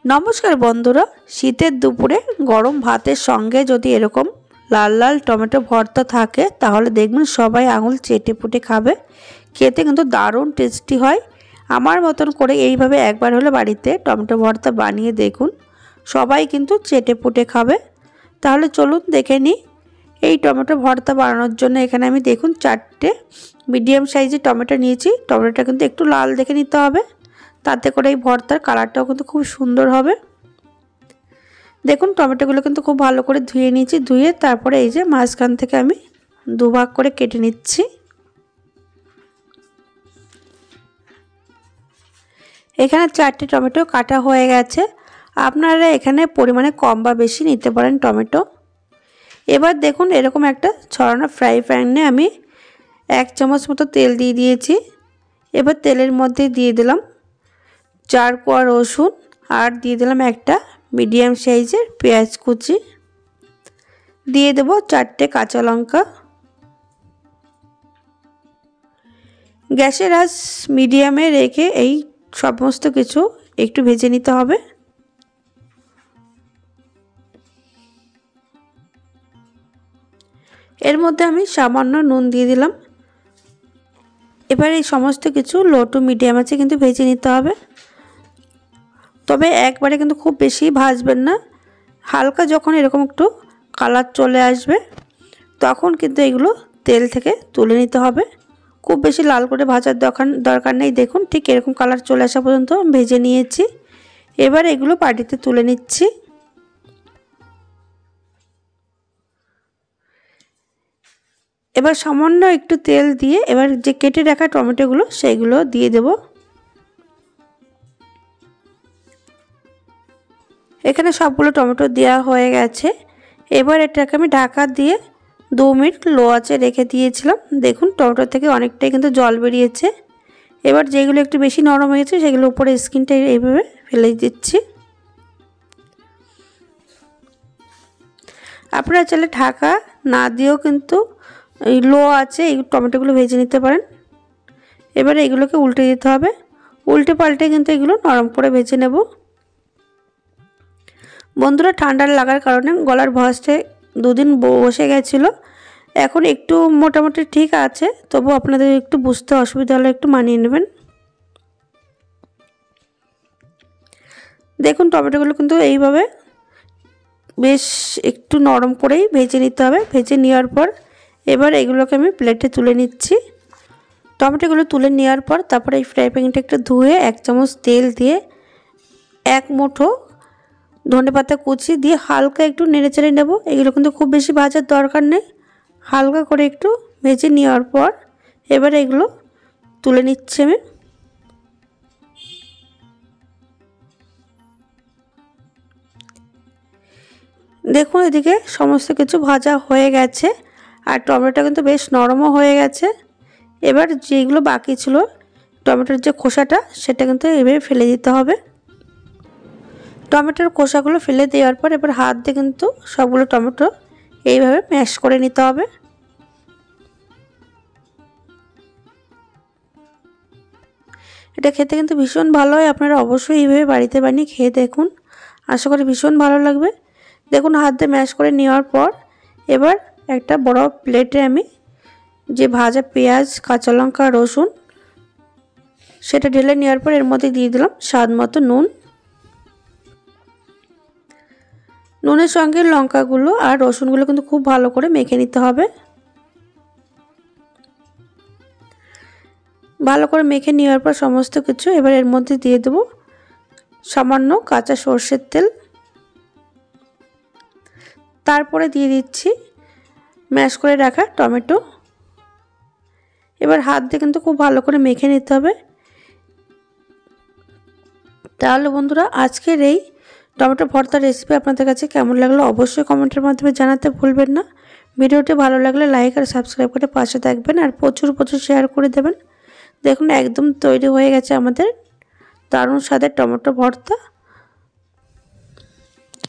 নমস্কার বন্ধুরা, শীতের দুপুরে গরম ভাতের সঙ্গে যদি এরকম লাল লাল টমেটো ভর্তা থাকে তাহলে দেখবেন সবাই আঙুল চেটে পুটে খাবে। খেতে কিন্তু দারুণ টেস্টি হয়। আমার মতন করে এইভাবে একবার হলে বাড়িতে টমেটো ভর্তা বানিয়ে দেখুন, সবাই কিন্তু চেটে পুটে খাবে। তাহলে চলুন দেখে নিই। এই টমেটো ভর্তা বানানোর জন্য এখানে আমি দেখুন 4টে মিডিয়াম সাইজের টমেটো নিয়েছি। টমেটোটা কিন্তু একটু লাল দেখে নিতে হবে, তাতে করে এই ভর্তার কালারটাও কিন্তু খুব সুন্দর হবে। দেখুন টমেটোগুলো কিন্তু খুব ভালো করে ধুয়ে নিয়েছি। ধুয়ে তারপরে এই যে মাঝখান থেকে আমি দুভাগ করে কেটে নিচ্ছি। এখানে 4টে টমেটো কাটা হয়ে গেছে। আপনারা এখানে পরিমাণে কম বা বেশি নিতে পারেন টমেটো। এবার দেখুন এরকম একটা ছড়ানো ফ্রাই প্যানে আমি 1 চামচ মতো তেল দিয়ে দিয়েছি। এবার তেলের মধ্যে দিয়ে দিলাম 4 কোয়া রসুন আর দিয়ে দিলাম একটা মিডিয়াম সাইজের পেঁয়াজ কুচি, দিয়ে দেব 4টে কাঁচা লঙ্কা। গ্যাসের আঁচ মিডিয়ামে রেখে এই সমস্ত কিছু একটু ভেজে নিতে হবে। এর মধ্যে আমি সামান্য নুন দিয়ে দিলাম। এবার এই সমস্ত কিছু লো টু মিডিয়াম আছে কিন্তু ভেজে নিতে হবে। তবে একবারে কিন্তু খুব বেশি ভাজবেন না, হালকা যখন এরকম একটু কালার চলে আসবে তখন কিন্তু এগুলো তেল থেকে তুলে নিতে হবে। খুব বেশি লাল করে ভাজার দরকার নেই। দেখুন ঠিক এরকম কালার চলে আসা পর্যন্ত ভেজে নিয়েছি। এবার এগুলো বাটিতে তুলে নিচ্ছি। এবার সামান্য একটু তেল দিয়ে এবার যে কেটে রাখা টমেটোগুলো সেইগুলো দিয়ে দেব। এখানে সবগুলো টমেটো দেওয়া হয়ে গেছে। এবার এটাকে আমি ঢাকা দিয়ে 2 মিনিট লো আঁচে রেখে দিয়েছিলাম। দেখুন টমেটো থেকে অনেকটাই কিন্তু জল বেরিয়েছে। এবার যেগুলো একটু বেশি নরম হয়েছে সেগুলো উপরে স্কিনটা এইভাবে ফেলে দিচ্ছি। আপনারা চাইলে ঢাকা না দিয়েও কিন্তু এই লো আছে এই টমেটোগুলো ভেজে নিতে পারেন। এবারে এগুলোকে উল্টে দিতে হবে। উল্টে পাল্টে কিন্তু এগুলো নরম করে ভেজে নেব। বন্ধুরা ঠান্ডা লাগার কারণে গলার ভয়েসটা 2 দিন বসে গেছিলো, এখন একটু মোটামুটি ঠিক আছে। তবু আপনাদের একটু বুঝতে অসুবিধা হলে একটু মানিয়ে নেবেন। দেখুন টমেটোগুলো কিন্তু এইভাবে বেশ একটু নরম করেই ভেজে নিতে হবে। ভেজে নেওয়ার পর এবার এগুলোকে আমি প্লেটে তুলে নিচ্ছি। টমেটোগুলো তুলে নেওয়ার পর তারপরে এই ফ্রাই প্যানটা একটু ধুয়ে 1 চামচ তেল দিয়ে 1 মুঠো ধনেপাতা কুচি দিয়ে হালকা একটু নেড়েচেড়ে নেব। এগুলো কিন্তু খুব বেশি ভাজার দরকার নেই, হালকা করে একটু ভেজে নেওয়ার পর এবার এগুলো তুলে নিচ্ছি আমি। দেখুন এদিকে সমস্ত কিছু ভাজা হয়ে গেছে আর টমেটো কিন্তু বেশ নরমও হয়ে গেছে। এবার যেগুলো বাকি ছিল টমেটোর যে খোসাটা সেটা কিন্তু এভাবে ফেলে দিতে হবে। টমেটোর খোসাগুলো ফেলে দেওয়ার পর এবার হাত দিয়ে কিন্তু সবগুলো টমেটো এইভাবে ম্যাশ করে নিতে হবে। এটা খেতে কিন্তু ভীষণ ভালো হয়। আপনারা অবশ্যই এইভাবে বাড়িতে বানিয়ে খেয়ে দেখুন, আশা করি ভীষণ ভালো লাগবে। দেখুন হাত দিয়ে ম্যাশ করে নেওয়ার পর এবার একটা বড় প্লেটে আমি যে ভাজা পেঁয়াজ কাঁচা লঙ্কা রসুন সেটা ঢেলে নেওয়ার পর এর মধ্যে দিয়ে দিলাম স্বাদ মতো নুন। নুনের সঙ্গে লঙ্কাগুলো আর রসুনগুলো কিন্তু খুব ভালো করে মেখে নিতে হবে। ভালো করে মেখে নেওয়ার পর সমস্ত কিছু এবার এর মধ্যে দিয়ে দেব সামান্য কাঁচা সর্ষের তেল। তারপরে দিয়ে দিচ্ছি ম্যাশ করে রাখা টমেটো। এবার হাত দিয়ে কিন্তু খুব ভালো করে মেখে নিতে হবে। তাহলে বন্ধুরা আজকের এই টমেটো ভর্তার রেসিপি আপনাদের কাছে কেমন লাগলো অবশ্যই কমেন্টের মাধ্যমে জানাতে ভুলবেন না। ভিডিওটি ভালো লাগলে লাইক আর সাবস্ক্রাইব করে পাশে থাকবেন আর প্রচুর শেয়ার করে দেবেন। দেখুন একদম তৈরি হয়ে গেছে আমাদের দারুণ স্বাদের টমেটো ভর্তা।